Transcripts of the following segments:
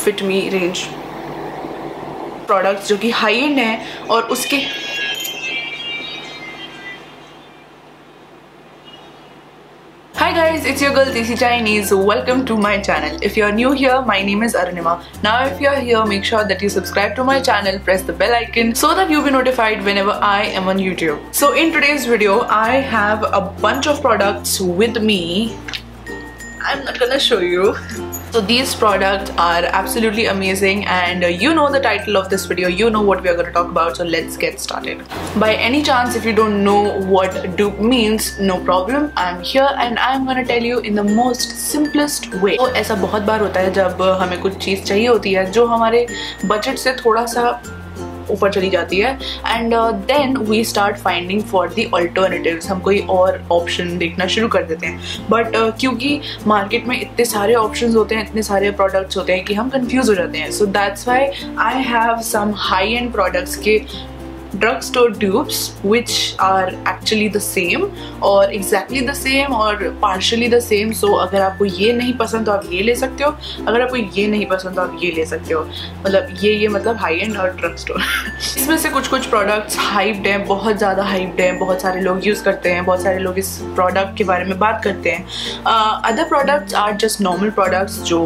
Fit मी range products जो कि high and हैं और उसके Hi guys, it's your girl Desi Chinese. Welcome to my channel. If you're new here, my name is Arunima. Now if you're here, make sure that you subscribe to my channel, press the bell icon so that you'll be notified whenever I am on YouTube. So in today's video, I have a bunch of products with me. I'm not gonna show you. So these products are absolutely amazing, and you know the title of this video, you know what we are going to talk about, so let's get started. By any chance, if you don't know what dupe means, no problem, I'm here and I'm going to tell you in the most simplest way. तो ऐसा बहुत बार होता है जब हमें कुछ चीज़ चाहिए होती है जो हमारे बजट से थोड़ा सा ऊपर चली जाती है, and then we start finding for the alternatives. हम कोई और ऑप्शन देखना शुरू कर देते हैं, बट क्योंकि मार्केट में इतने सारे ऑप्शंस होते हैं, इतने सारे प्रोडक्ट्स होते हैं कि हम कंफ्यूज हो जाते हैं. So that's why I have some high end products के drugstore dupes which are actually the same or exactly the same or partially the same. So अगर आपको ये नहीं पसंद तो आप ये ले सकते हो, अगर आपको ये नहीं पसंद तो आप ये ले सकते हो. मतलब ये मतलब हाई एंड और ड्रग स्टोर. इसमें से कुछ प्रोडक्ट्स हाइप्ड हैं, बहुत ज़्यादा हाइप्ड हैं, बहुत सारे लोग यूज़ करते हैं, बहुत सारे लोग इस प्रोडक्ट के बारे में बात करते हैं. Other products are just normal products जो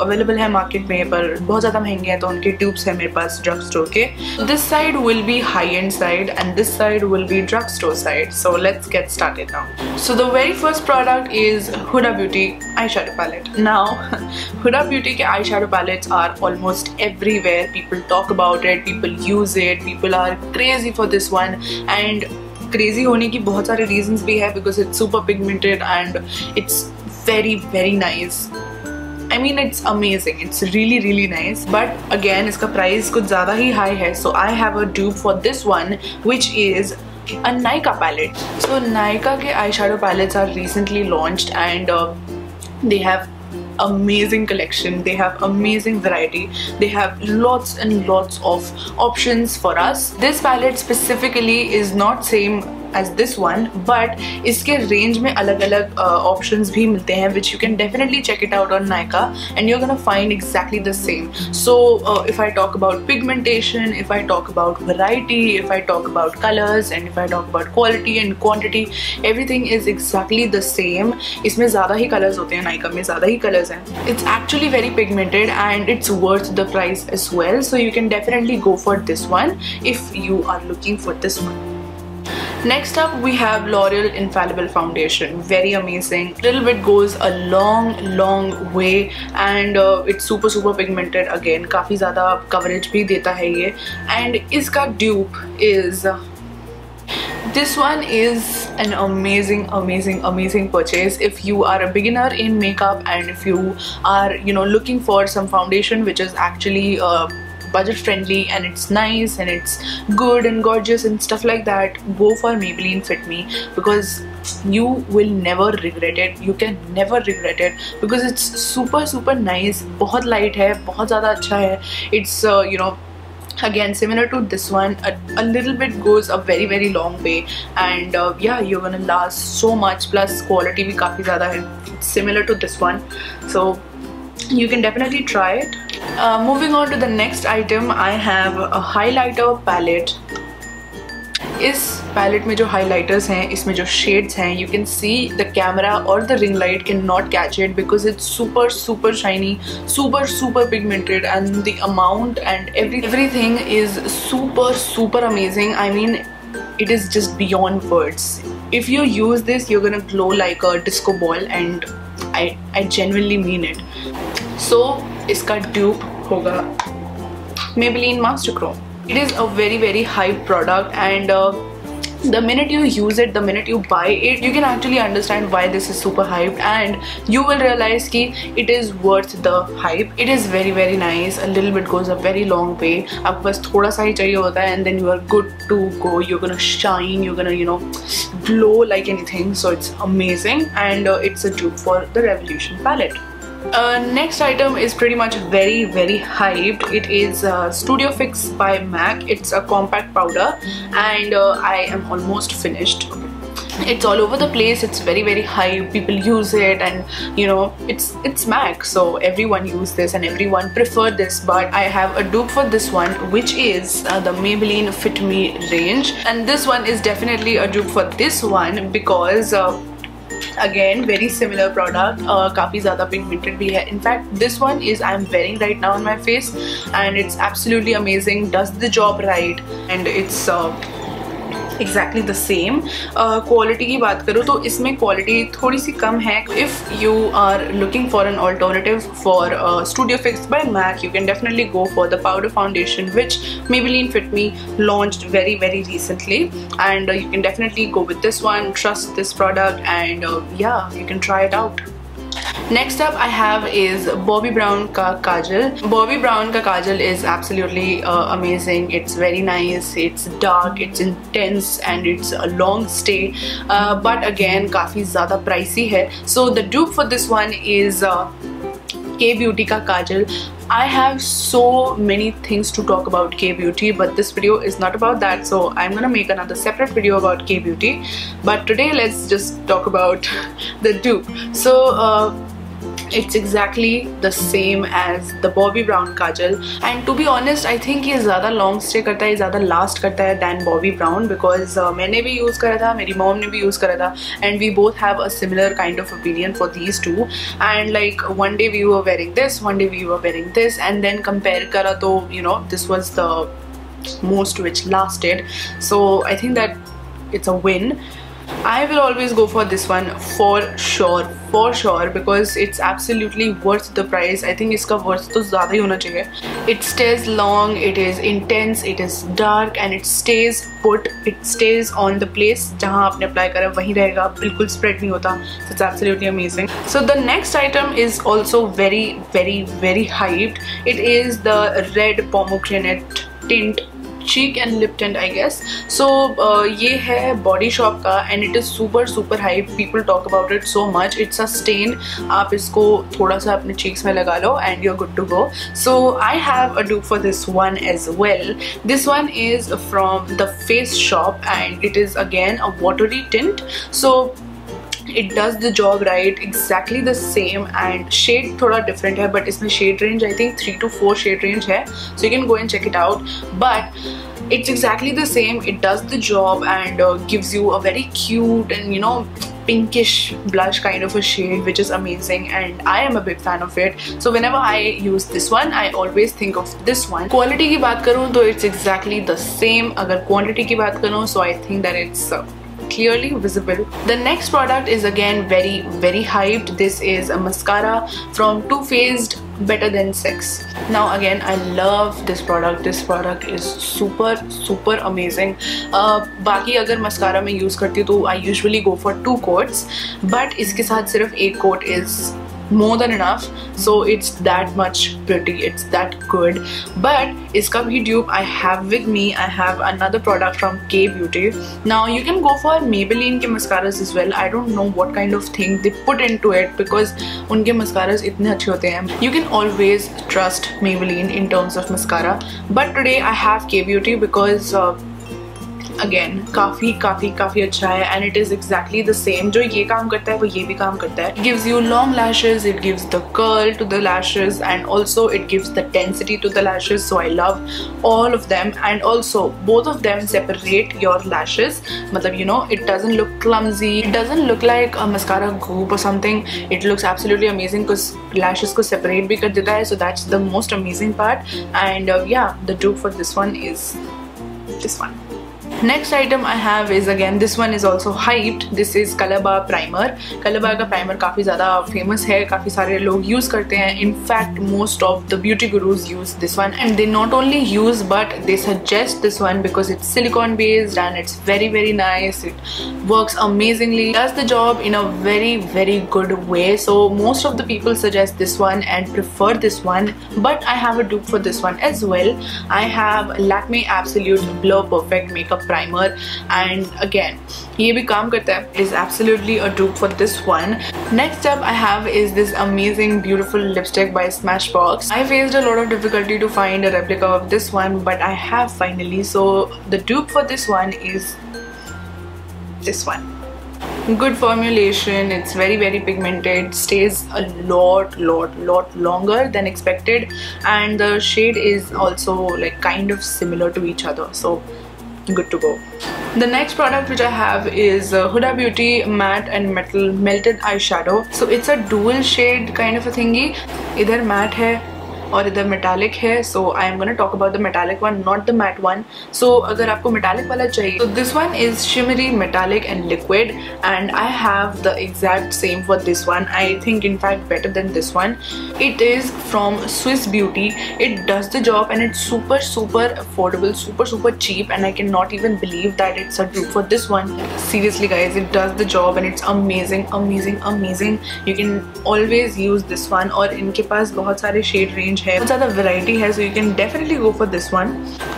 अवेलेबल है मार्केट में, पर बहुत ज़्यादा महंगे हैं, तो उनके ट्यूब्स हैं मेरे पास ड्रग स्टोर के. This side will be high-end side and this side will be drugstore side. So let's get started now. So the very first product is Huda Beauty eyeshadow palette. Now Huda Beauty के eyeshadow palettes are almost everywhere. People talk about it, people use it, people are crazy for this one, and crazy होने की बहुत सारे reasons भी है, because it's super pigmented and it's very nice. I mean, it's amazing. It's really nice. But again, इसका price कुछ ज़्यादा ही high है. So I have a dupe for this one, which is a Nykaa palette. So Nykaa के eyeshadow palettes are recently launched, and they have amazing collection. They have amazing variety. They have lots and lots of options for us. This palette specifically is not same as this one, but इसके range में अलग-अलग options भी मिलते हैं, which you can definitely check it out on Nykaa, and you're gonna find exactly the same. So if I talk about pigmentation, if I talk about variety, if I talk about colors, and if I talk about quality and quantity, everything is exactly the same. इसमें ज़्यादा ही colors होते हैं, Nykaa में ज़्यादा ही colors हैं. It's actually very pigmented and it's worth the price as well. So you can definitely go for this one if you are looking for this one. Next up we have L'Oreal Infallible Foundation. Very amazing. Little bit goes a long way, and it's super pigmented. Again काफ़ी ज़्यादा coverage भी देता है ये, and इसका dupe is this one is an amazing purchase if you are a beginner in makeup, and if you are looking for some foundation which is actually budget friendly and it's nice and it's good and gorgeous and stuff like that. Go for Maybelline Fit Me, because you will never regret it. You can never regret it because it's super nice. बहुत light है, बहुत ज़्यादा अच्छा है. It's again similar to this one, a little bit goes a very long way, and yeah, you're gonna last so much, plus quality भी काफ़ी ज़्यादा है. It's similar to this one, so you can definitely try it. Moving on to the next item, I have a highlighter palette. इस palette में जो highlighters हैं, इसमें जो shades हैं, you can see the camera or the ring light cannot catch it because it's super shiny, super pigmented, and the amount and everything is super amazing. I mean, it is just beyond words. If you use this, you're gonna glow like a disco ball, and I genuinely mean it. So इसका dupe होगा Maybelline Master Chrome. It is a very hype product, and the minute you use it, the minute you buy it, you can actually understand why this is super hyped, and you will realize कि it is worth the hype. It is very nice. A little bit goes a very long way. आपको बस थोड़ा सा ही चाहिए होता है, and then you are good to go. You're gonna shine. You're gonna glow like anything. So it's amazing, and it's a dupe for the Revolution palette. Next item is pretty much very hyped. It is Studio Fix by MAC. It's a compact powder, and I am almost finished. it's all over the place. It's very high, people use it, and you know, it's MAC, so everyone use this and everyone prefer this. But I have a dupe for this one, which is the Maybelline Fit Me range, and this one is definitely a dupe for this one because again very similar product, काफी ज़्यादा pigmented भी है. In fact, this one is I'm wearing right now on my face and it's absolutely amazing, does the job right, and it's exactly the same. Quality की बात करूँ तो इसमें quality थोड़ी सी कम है. If you are looking for an alternative for Studio Fix by MAC, you can definitely go for the powder foundation which Maybelline Fit Me launched very recently, and you can definitely go with this one. Trust this product, and yeah, you can try it out. Next up I have is Bobbi Brown का काजल. Bobbi Brown का काजल is absolutely amazing. It's very nice, it's dark, it's intense, and it's a long stay, but again काफी ज़्यादा pricey है. So the dupe for this one is K-Beauty का काजल. I have so many things to talk about K-Beauty, but this video is not about that, so I'm gonna make another separate video about K-Beauty. But today let's just talk about the dupe. So it's exactly the same as the Bobbi Brown kajal, and to be honest I think ये ज़्यादा long stay करता है, ज़्यादा last करता है than Bobbi Brown, because मैंने भी use करा था, मेरी mom ने भी use करा था, and we both have a similar kind of opinion for these two. And like one day we were wearing this, one day we were wearing this, and then compare करा तो you know this was the most which lasted. So I think that it's a win. I will always go for this one for sure because it's absolutely worth the price. I think इसका worth तो ज़्यादा ही होना चाहिए. It stays long, it is intense, it is dark, and it stays put. It stays on the place जहाँ आपने apply करा वहीं रहेगा, बिल्कुल spread नहीं होता. So it's absolutely amazing. So the next item is also very hyped. It is the red pomegranate tint cheek and lip tint, I guess. So ये है Body Shop का, and it is super hype. People talk about it so much. It's a stain. आप इसको थोड़ा सा अपने cheeks में लगा लो and you're good to go. So I have a dupe for this one as well. This one is from the Face Shop, and it is again a watery tint. So it does the job right, exactly the same, and shade थोड़ा different है, but इसमें shade range I think 3 to 4 shade range है, so you can go and check it out. But it's exactly the same, it does the job, and gives you a very cute and you know pinkish blush kind of a shade, which is amazing, and I am a big fan of it. So whenever I use this one, I always think of this one. Quality की बात करूँ तो it's exactly the same. अगर quantity की बात करूँ, so I think that it's clearly visible. The next product is again very hyped. This is a mascara from Too Faced Better Than Sex. Now again I love this product. This product is super amazing. बाकी अगर mascara में use करती हूँ तो I usually go for 2 coats, but इसके साथ सिर्फ 1 coat is more than enough, so it's that much pretty, it's that good. But iska bhi dupe I have with me. I have another product from K-Beauty. Now you can go for Maybelline ke mascaras as well. I don't know what kind of thing they put into it, because unke mascaras itne अच्छे होते हैं. You can always trust Maybelline in terms of mascara, but today I have K-Beauty because again काफी अच्छा है, and it is exactly the same. जो ये काम करता है वो ये भी काम करता है. It gives you long lashes, it gives the curl to the lashes, and also it gives the density to the lashes. So I love all of them, and also both of them separate your lashes. मतलब you know it doesn't look clumsy, it doesn't look like a mascara goop or something. It looks absolutely amazing because lashes को separate भी कर देता है. So that's the most amazing part, and yeah, the dupe for this one is this one. Next item I have is again, this one is also hyped. This is Colorbar primer. Colorbar का primer काफ़ी ज़्यादा famous है, काफ़ी सारे लोग use करते हैं. In fact, most of the beauty gurus use this one, and they not only use but they suggest this one because it's silicone based and it's very nice. It works amazingly, does the job in a very good way. So most of the people suggest this one and prefer this one, but I have a dupe for this one as well. I have Lakme Absolute Blur Perfect Makeup Primer, and again ये भी काम करता है. Is absolutely a dupe for this one. Next up I have is this amazing beautiful lipstick by Smashbox. I faced a lot of difficulty to find a replica of this one, but I have finally. So the dupe for this one is this one. good formulation. It's very pigmented, stays a lot longer than expected, and the shade is also like kind of similar to each other, so good to go. The next product which I have is Huda Beauty Matte and Metal Melted Eyeshadow. So it's a dual shade kind of a thingy. Idhar matte hai और इधर metallic है, so I am gonna talk about the metallic one, not the matte one. So अगर आपको metallic वाला चाहिए, so this one is shimmery, metallic and liquid, and I have the exact same for this one. I think in fact better than this one. It is from Swiss Beauty. It does the job and it's super affordable, super cheap, and I cannot even believe that it's a dupe for this one. Seriously guys, it does the job and it's amazing. You can always use this one, और इनके पास बहुत सारे shade range है, बहुत ज़्यादा variety है, so you can definitely go for this one.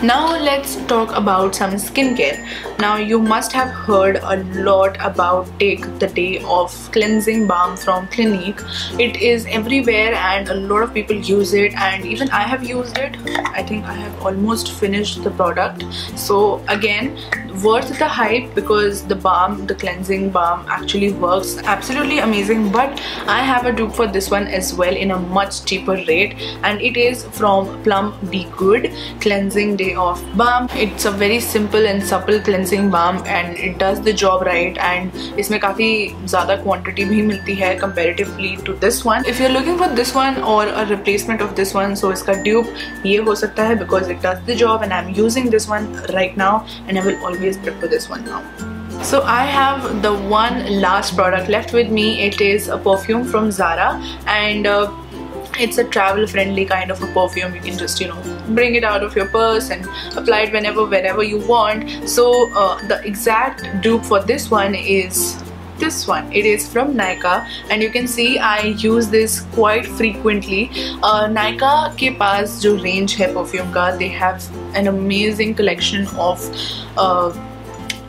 Now let's talk about some skincare. Now you must have heard a lot about Take the Day Off cleansing balm from Clinique. It is everywhere and a lot of people use it, and even I have used it. I think I have almost finished the product. So again, worth the hype because the balm, the cleansing balm actually works absolutely amazing. But I have a dupe for this one as well in a much cheaper rate, and it is from Plum Be Good Cleansing Day Off Balm. It's a very simple and supple cleansing balm and it does the job right, and इसमें काफ़ी ज़्यादा quantity भी मिलती है comparatively to this one. If you're looking for this one or a replacement of this one, so इसका dupe ये हो सकता है because it does the job, and I'm using this one right now and I will always prefer this one now. So I have the one last product left with me. It is a perfume from Zara, and it's a travel friendly kind of a perfume. You can just, you know, bring it out of your purse and apply it wherever you want. So the exact dupe for this one is this one. It is from Nykaa, and you can see I use this quite frequently. Nykaa के पास जो range है perfume का, they have an amazing collection of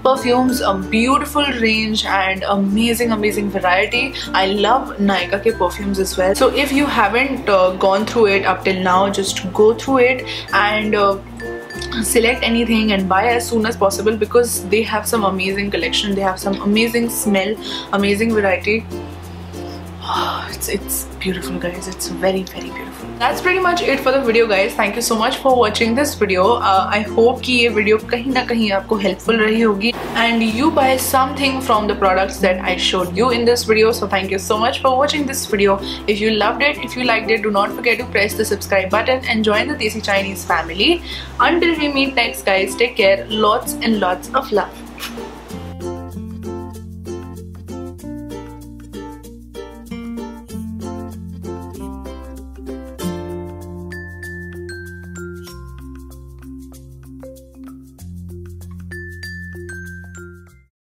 perfumes, a beautiful range and amazing variety. I love Nykaa ke perfumes as well. So if you haven't gone through it up till now, just go through it and select anything and buy as soon as possible because they have some amazing collection. They have some amazing smell, amazing variety. It's beautiful guys. It's very beautiful. That's pretty much it for the video guys. Thank you so much for watching this video. I hope कि ये video कहीं ना कहीं आपको helpful रही होगी and you buy something from the products that I showed you in this video. So thank you so much for watching this video. If you loved it, if you liked it, do not forget to press the subscribe button and join the Desi Chinese family. Until we meet next guys, take care. Lots and lots of love.